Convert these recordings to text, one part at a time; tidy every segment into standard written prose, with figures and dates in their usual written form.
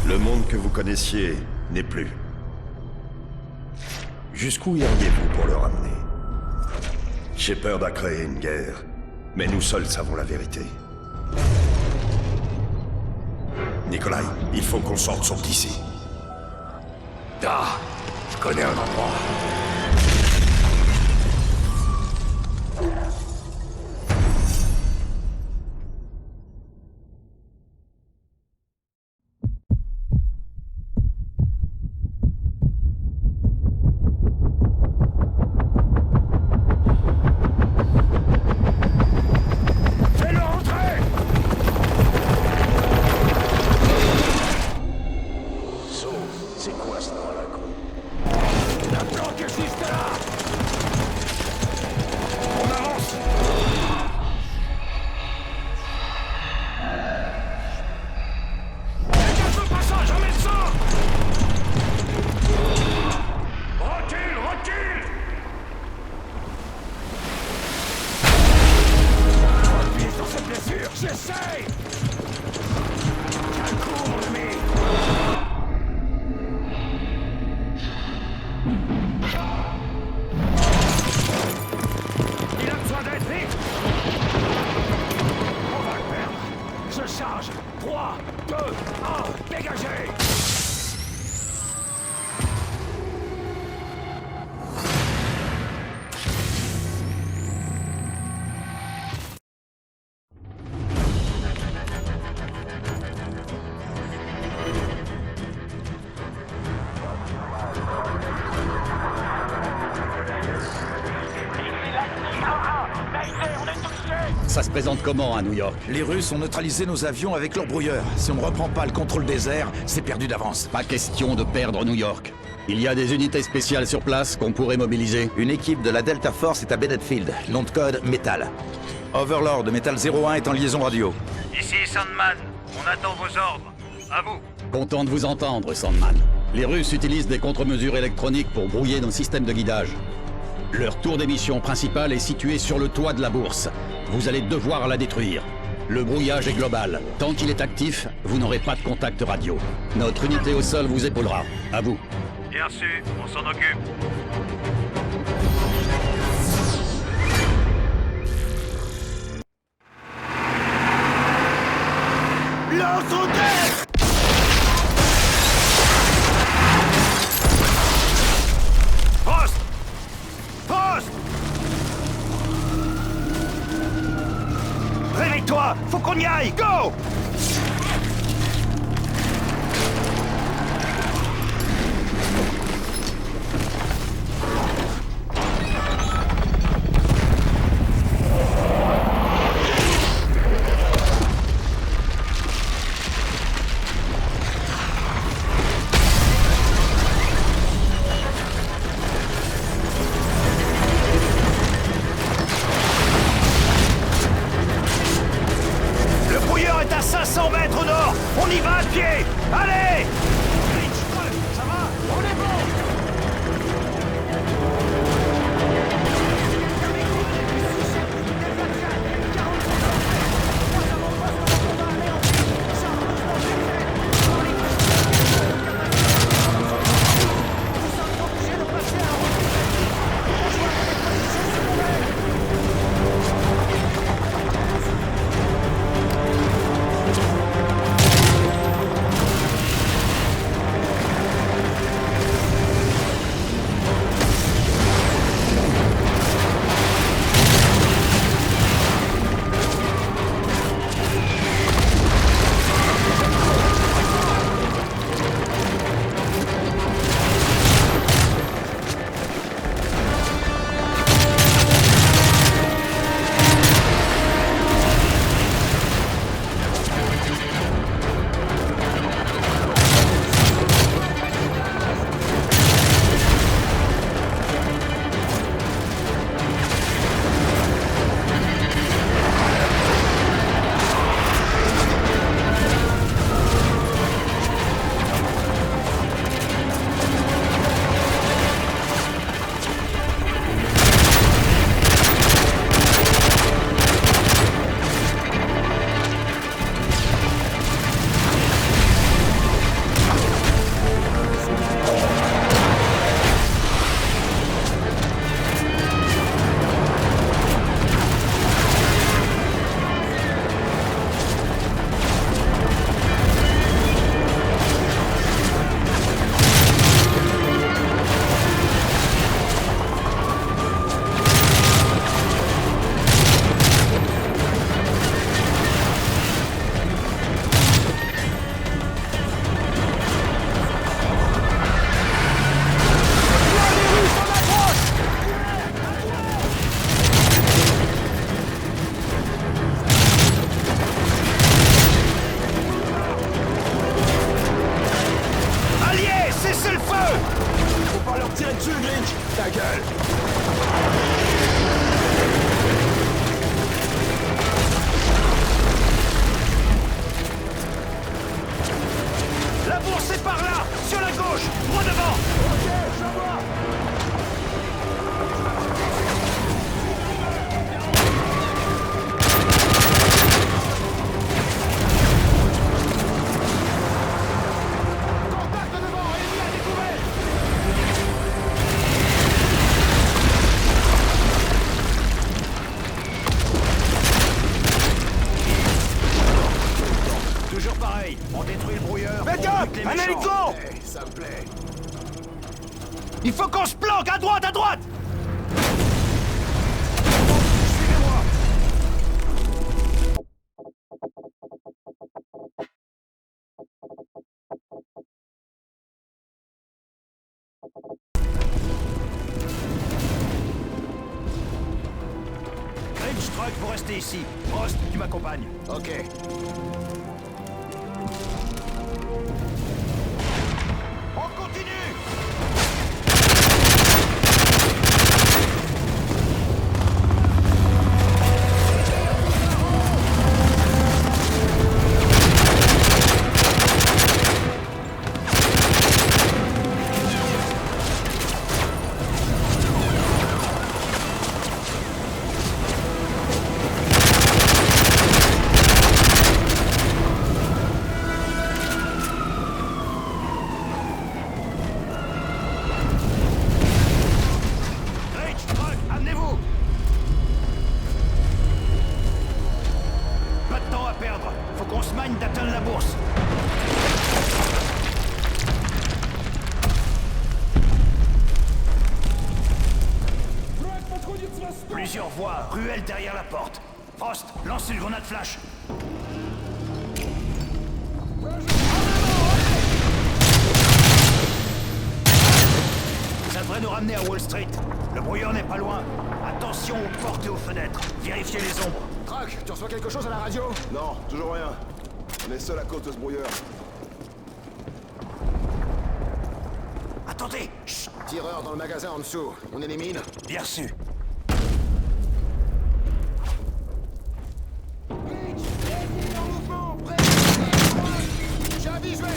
Le monde que vous connaissiez n'est plus. Jusqu'où iriez-vous pour le ramener? Shepard a créé une guerre, mais nous seuls savons la vérité. Nikolai, il faut qu'on sorte son d'ici. Ah, je connais un endroit. J'essaye! Un coup, mon ami! Il a besoin d'être vite! On va le perdre! Je charge! 3, 2, 1, dégagez! Ça se présente comment à New York? Les Russes ont neutralisé nos avions avec leur brouilleur. Si on ne reprend pas le contrôle des airs, c'est perdu d'avance. Pas question de perdre New York. Il y a des unités spéciales sur place qu'on pourrait mobiliser. Une équipe de la Delta Force est à Bennett Field. Nom de code, Metal. Overlord de Metal 01 est en liaison radio. Ici Sandman, on attend vos ordres. À vous. Content de vous entendre, Sandman. Les Russes utilisent des contre-mesures électroniques pour brouiller nos systèmes de guidage. Leur tour d'émission principale est situé sur le toit de la bourse. Vous allez devoir la détruire. Le brouillage est global. Tant qu'il est actif, vous n'aurez pas de contact radio. Notre unité au sol vous épaulera. À vous. Bien reçu, on s'en occupe. Lance-roquette! Poste! Poste! Réveille-toi! Faut qu'on y aille! Go! Le brouilleur est à 500 mètres au nord! On y va à pied! Allez! Ça va? On est bon! tirer dessus, Grinch! Ta gueule! La bourse est par là! Sur la gauche! Droit devant! Ok, je la vois! Contact devant! Ennemi à découvert! Toujours pareil, on détruit le brouilleur. Faites on gaffe! bute les Un méchants. hélico! Eh, ça me plaît. Il faut qu'on se planque! À droite, à droite! Suivez-moi! Grinch, Truck, vous restez ici. Frost, tu m'accompagnes. Ok. On continue! Grinch, Truck, amenez-vous! Pas de temps à perdre. Faut qu'on se magne d'atteindre la bourse. Plusieurs voies, ruelles derrière la porte. Frost, lance une grenade flash. Ça devrait nous ramener à Wall Street. Le brouilleur n'est pas loin. Attention aux portes et aux fenêtres. Vérifiez les ombres. Truck, tu reçois quelque chose à la radio? Non, toujours rien. On est seul à cause de ce brouilleur. Attendez. Chut. Tireur dans le magasin en dessous. On élimine? Bien reçu. J'ai un visuel!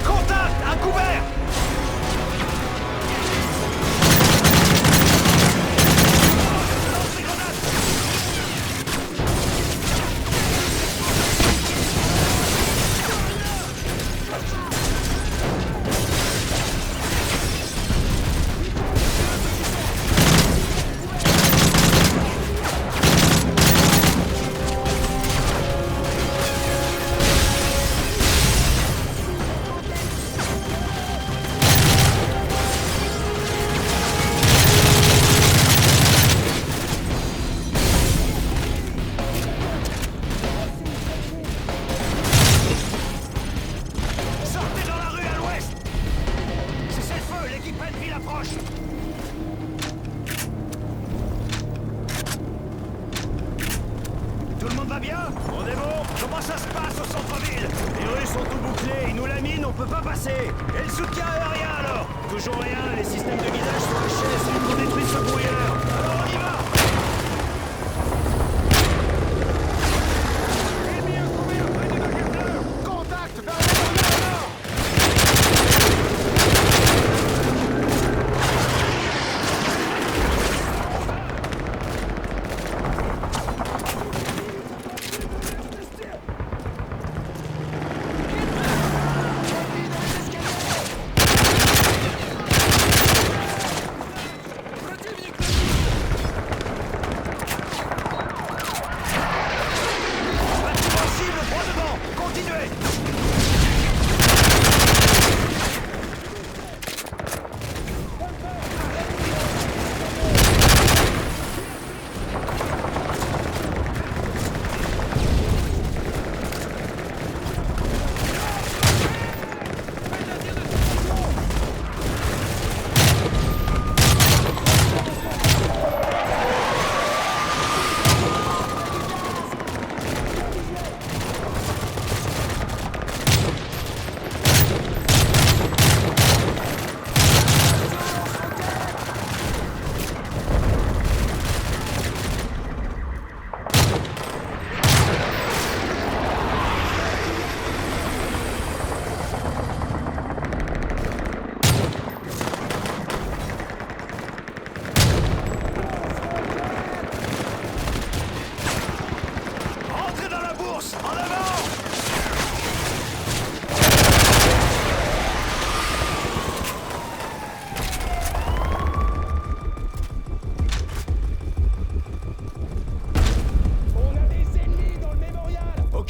Contact! À couvert! Lance les grenades! Sortez dans la rue à l'ouest! C'est le feu, l'équipe Enfield approche! Tout le monde va bien? On est bon? Comment ça se passe au centre-ville? Les rues sont tout bouclées, ils nous laminent, on peut pas passer! Et le soutien aérien alors? Toujours rien, les systèmes de guidage sont hachés, c'est qu'on détruit ce brouilleur! Alors on y va! Ennemi à couvert, près des marqueurs! Contact vers le nord!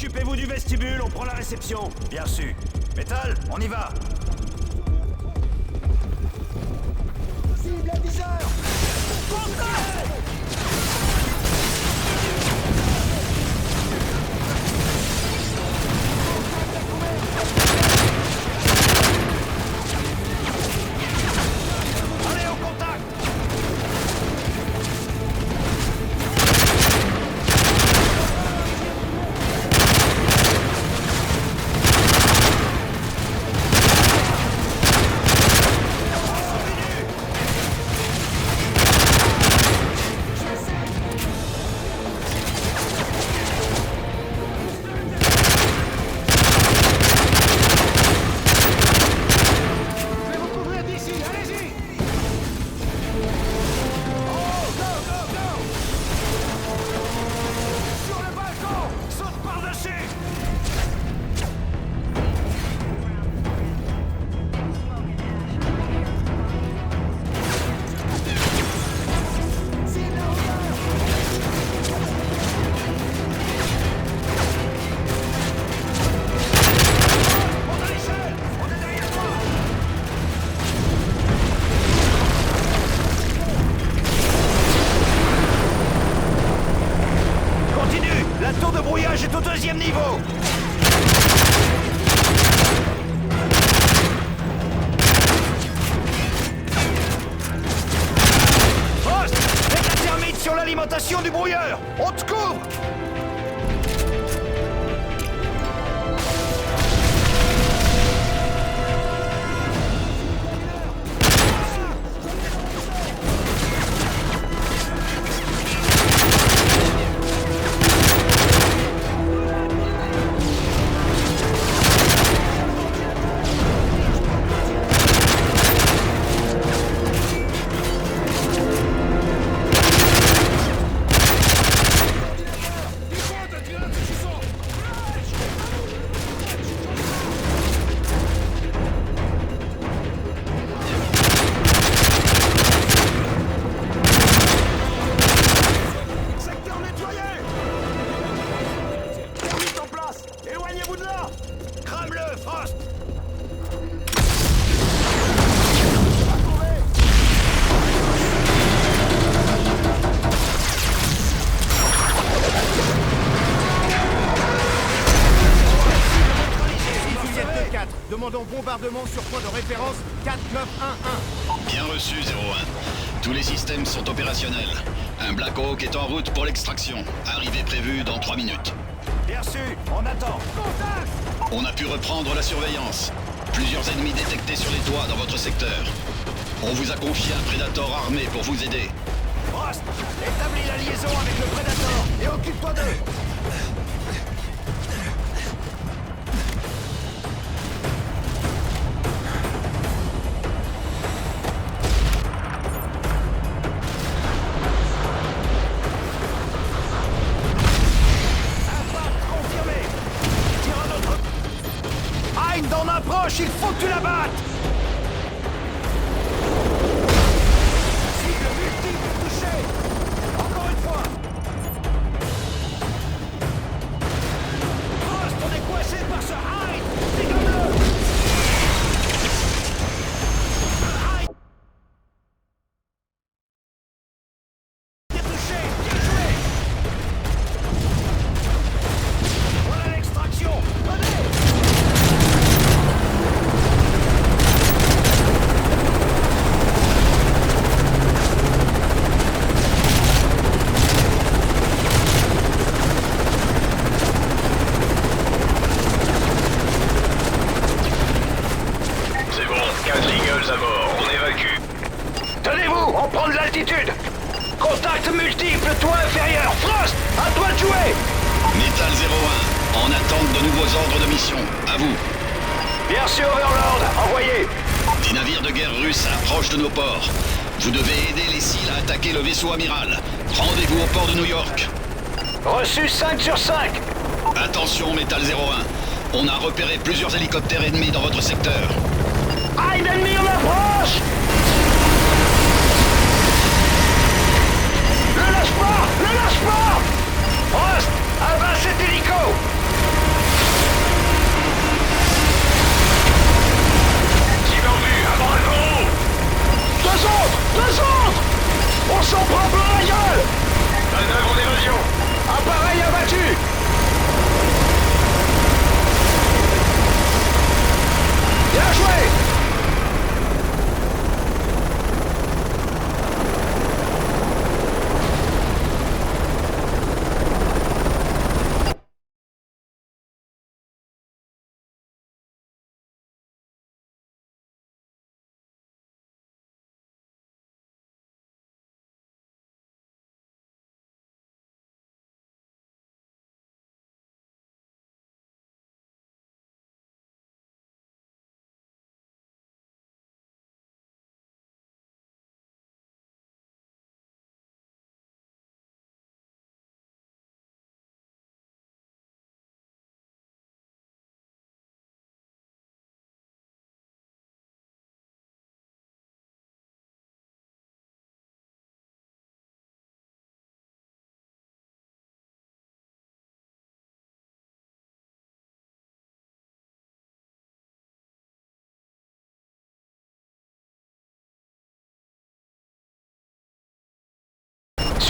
Occupez-vous du vestibule, on prend la réception. Bien reçu. Métal, on y va. Cible à viseur. Allez, au contact! Je vais vous couvrir d'ici, allez-y. Oh, go, go, go. Sur le balcon! Saute par-dessus! Cible à hauteur. Monte à l'échelle! On est derrière toi! Continue! La tour de brouillage est au 2e niveau! Frost! Mets la thermite sur l'alimentation du brouilleur! On te couvre! Secteur nettoyé. Thermite en place. Éloignez-vous de là. Crame-le, Frost! Juliette 4, demandons bombardement sur point de référence 4911. Bien reçu, 01. Tous les systèmes sont opérationnels. Un Black Hawk est en route pour l'extraction. Arrivée prévue dans 3 minutes. Bien reçu, on attend. On a pu reprendre la surveillance. Plusieurs ennemis détectés sur les toits dans votre secteur. On vous a confié un Predator armé pour vous aider. Frost, établis la liaison avec le Predator et occupe-toi d'eux. Impact confirmé. Tire un autre. Hein en approche, il faut que tu la battes. Cible multiple touchée. Encore une fois. Frost, on est coincé par ce Hyde. Dégomme-le. Hyde. Bien touché. Bien joué. Voilà l'extraction. Venez. C'est bon, 4 Eagles à bord, on évacue. Tenez-vous, on prend de l'altitude. Contact multiple, toit inférieur. Frost, à toi de jouer. Metal 01, en attente de nouveaux ordres de mission. À vous. Bien sûr, Overlord, envoyé. Des navires de guerre russes approchent de nos ports. Vous devez aider les SEAL à attaquer le vaisseau amiral. Rendez-vous au port de New York. Reçu 5 sur 5. Attention, Metal 01. On a repéré plusieurs hélicoptères ennemis dans votre secteur. Hyde ennemi en approche. Le lâche pas. Frost, abat cet hélico.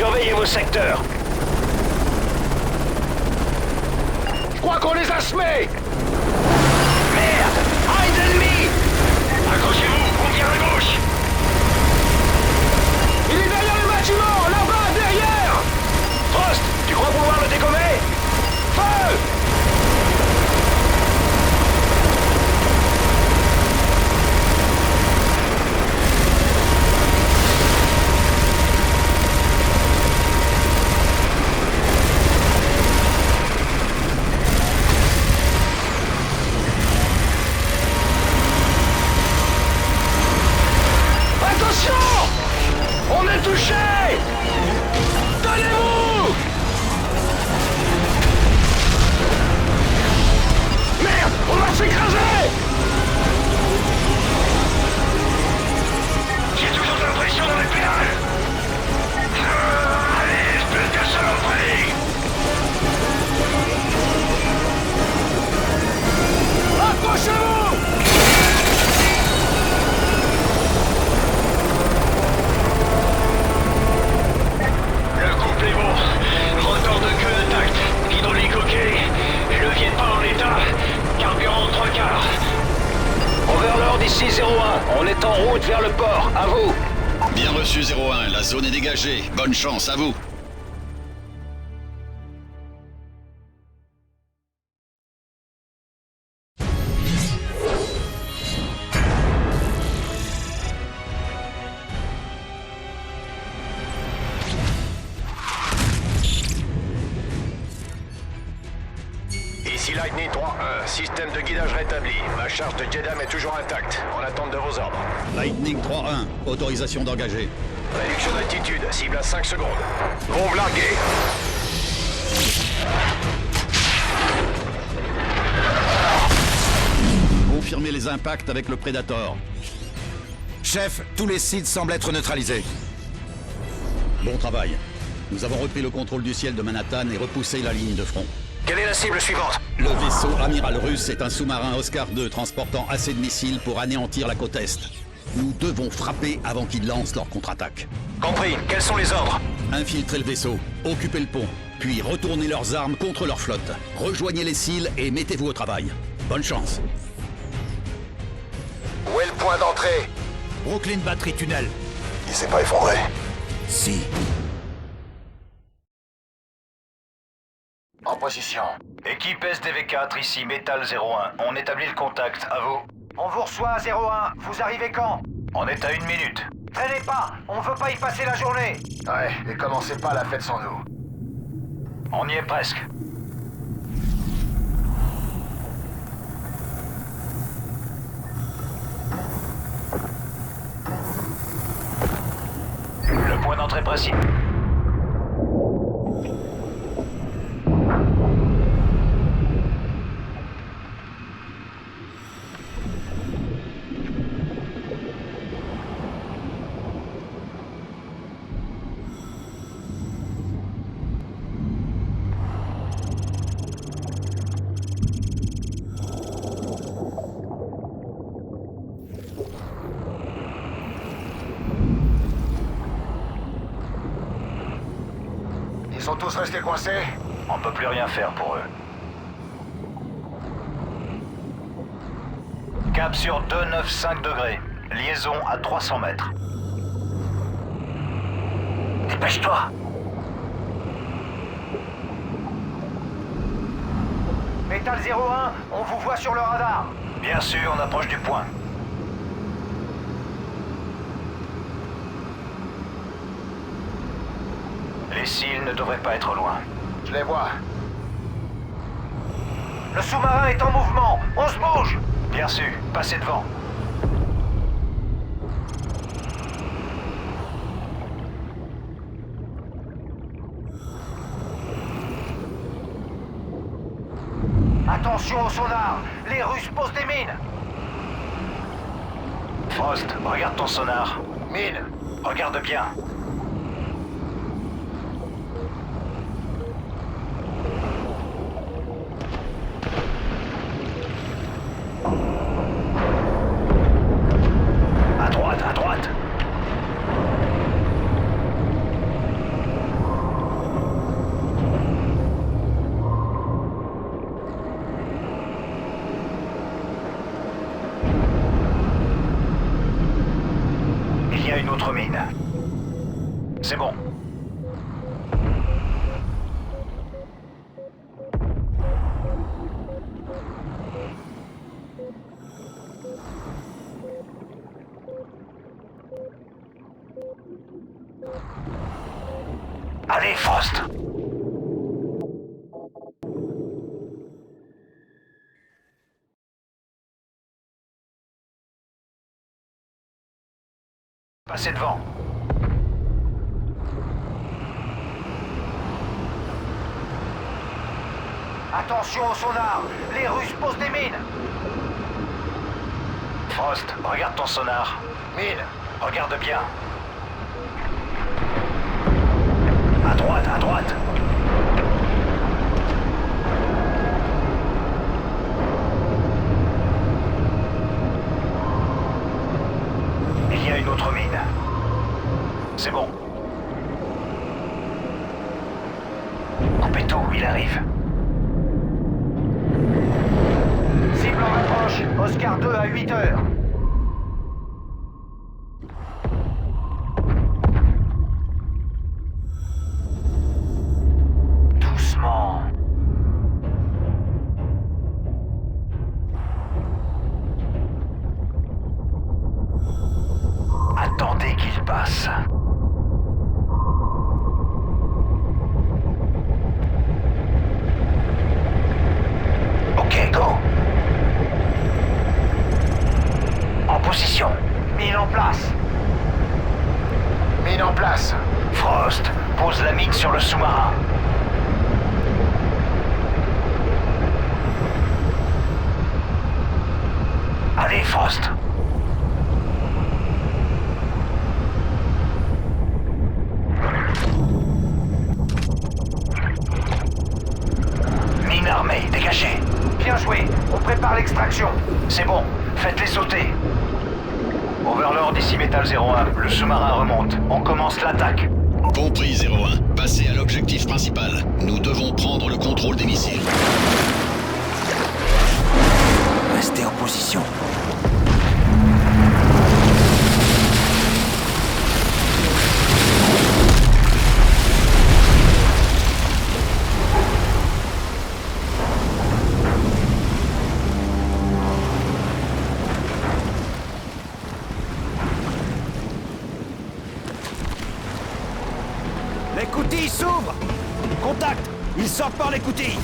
Surveillez vos secteurs. Je crois qu'on les a semés. Merde! Un ennemi! Accrochez-vous, on tire à gauche! Il est derrière le bâtiment! Là-bas, derrière! Frost, tu crois pouvoir le dégommer? Feu! On est touché! Donnez-vous! Merde! On va s'écraser! J'ai toujours de la pression dans les pédales! Allez, espèce de saloperie! Approchez-vous! Rotor de queue intact, hydraulique ok, levier de pas en état, carburant 3 quarts. Overlord ici 01, on est en route vers le port, à vous. Bien reçu 01, la zone est dégagée. Bonne chance, à vous. Ici Lightning 3-1, système de guidage rétabli. Ma charge de Jedam est toujours intacte, en attente de vos ordres. Lightning 3-1, autorisation d'engager. Réduction d'altitude, cible à 5 secondes. Bombe larguée. Confirmez les impacts avec le Predator. Chef, tous les sites semblent être neutralisés. Bon travail. Nous avons repris le contrôle du ciel de Manhattan et repoussé la ligne de front. Quelle est la cible suivante? Le vaisseau amiral russe est un sous-marin Oscar II transportant assez de missiles pour anéantir la côte Est. Nous devons frapper avant qu'ils lancent leur contre-attaque. Compris, quels sont les ordres? Infiltrez le vaisseau, occupez le pont, puis retournez leurs armes contre leur flotte. Rejoignez les cils et mettez-vous au travail. Bonne chance. Où est le point d'entrée? Brooklyn Battery Tunnel. Il s'est pas effondré. Si. En position. Équipe SDV4, ici Metal 01. On établit le contact, à vous. On vous reçoit, 01. Vous arrivez quand? On est à 1 minute. Traînez pas, on veut pas y passer la journée. Ouais, et commencez pas la fête sans nous. On y est presque. Le point d'entrée précis. Ils sont tous restés coincés? On peut plus rien faire pour eux. Cap sur 295 degrés. Liaison à 300 mètres. Dépêche-toi! Metal 01, on vous voit sur le radar. Bien sûr, on approche du point. Les cils ne devraient pas être loin. Je les vois. Le sous-marin est en mouvement. On se bouge. Bien sûr, passez devant. Attention au sonar. Les Russes posent des mines. Frost, regarde ton sonar. Mine. Regarde bien. À droite, à droite. autre mine. C'est bon. Allez, Frost! Passez devant. Attention au sonar! Les Russes posent des mines! Frost, regarde ton sonar. Mine, regarde bien. À droite, à droite. Il y a une autre mine. C'est bon. Coupez tout, il arrive. Cible en approche. Oscar 2 à 8 heures. Doucement. Attendez qu'il passe. Ok, go. En position. Mine en place. Mine en place. Frost, pose la mine sur le sous-marin. Allez, Frost. Mine armée, dégagez. Bien joué, on prépare l'extraction. C'est bon, faites-les sauter. Overlord ici Metal 01, le sous-marin remonte. On commence l'attaque. Compris 01. Passez à l'objectif principal. Nous devons prendre le contrôle des missiles. Restez en position. L'écoutille s'ouvre! Contact! Il sort par l'écoutille!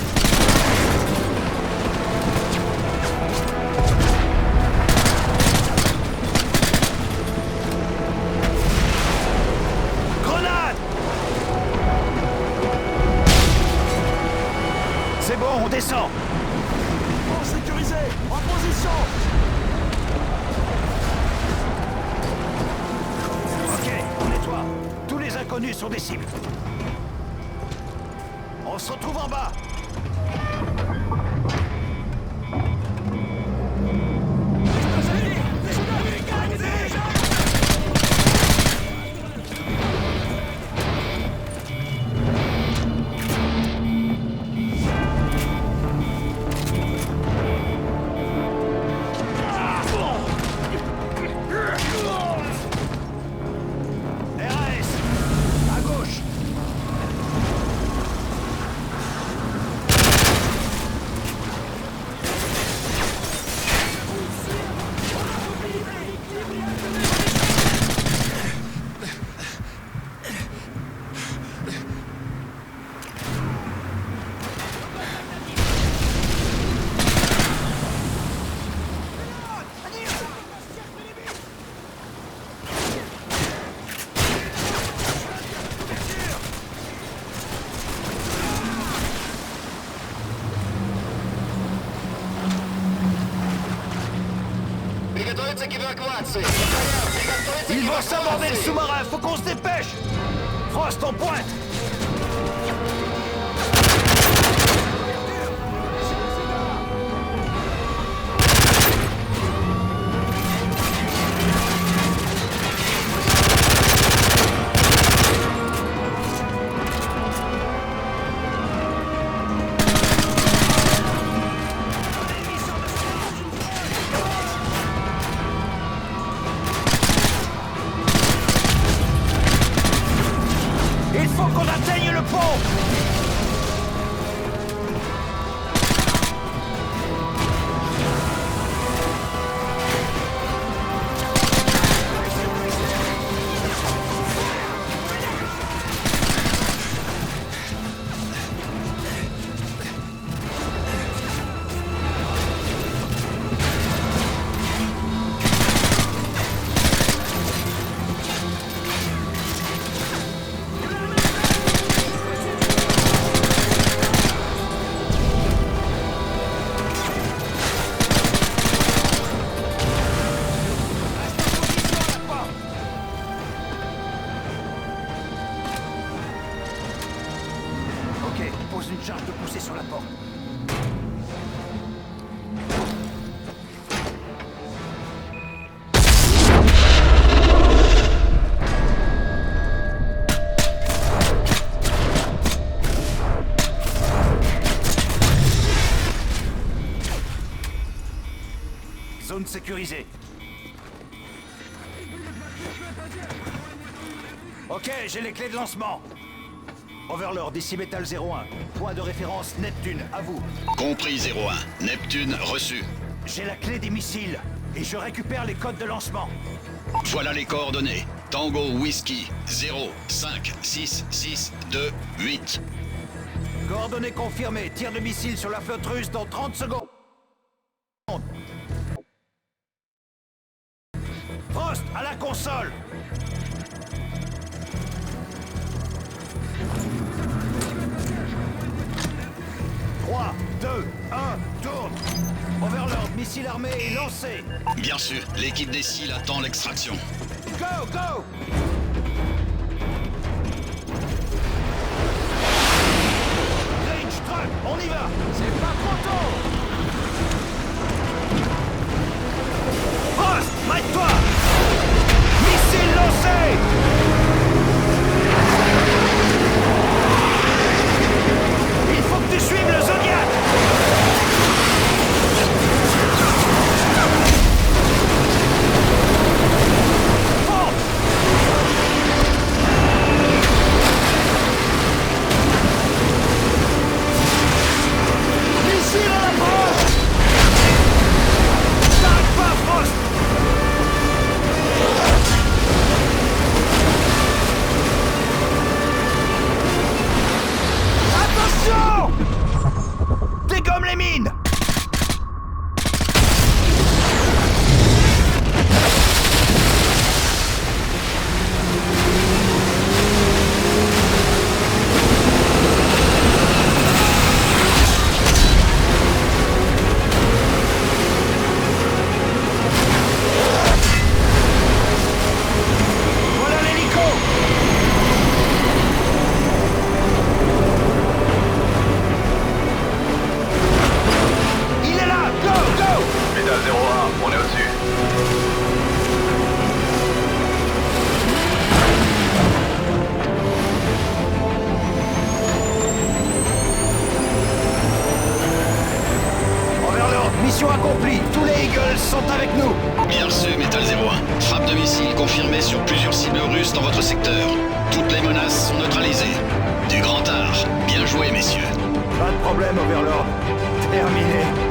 Grenade! C'est bon, on descend! Bon, sécurisé! En position! Ok, on nettoie. Tous les inconnus sont des cibles. On se retrouve en bas. RAS, à gauche. Ils vont s'aborder le sous-marin, faut qu'on se dépêche! Frost, on pointe! propose une charge de poussée sur la porte. Zone sécurisée. Ok, j'ai les clés de lancement. Overlord, ici Metal 01. Point de référence Neptune, à vous. Compris 01. Neptune reçu. J'ai la clé des missiles et je récupère les codes de lancement. Voilà les coordonnées. Tango Whiskey 0 5 6 6 2 8. Coordonnées confirmées. Tir de missile sur la flotte russe dans 30 secondes. Frost, à la console. Trois, 2, 1, tourne. Overlord, missile armé et lancé. Bien sûr, l'équipe des SEAL attend l'extraction. Go, go! Range truck, on y va! C'est pas trop tôt! Frost, mate-toi! Missile lancé! Il faut que tu suives le Zodiac! Missile à l'approche! T'arrêtes pas, Frost! Attention! Dégomme les mines! Voilà l'hélico! Il est là! Go, go! Métal 01, on est au-dessus. Overlord, mission accomplie! Tous les Eagles sont avec nous! Bien reçu, Metal 01. Frappe de missile confirmée sur plusieurs cibles russes dans votre secteur. Toutes les menaces sont neutralisées. Du grand art. Bien joué, messieurs. Pas de problème, Overlord. Terminé.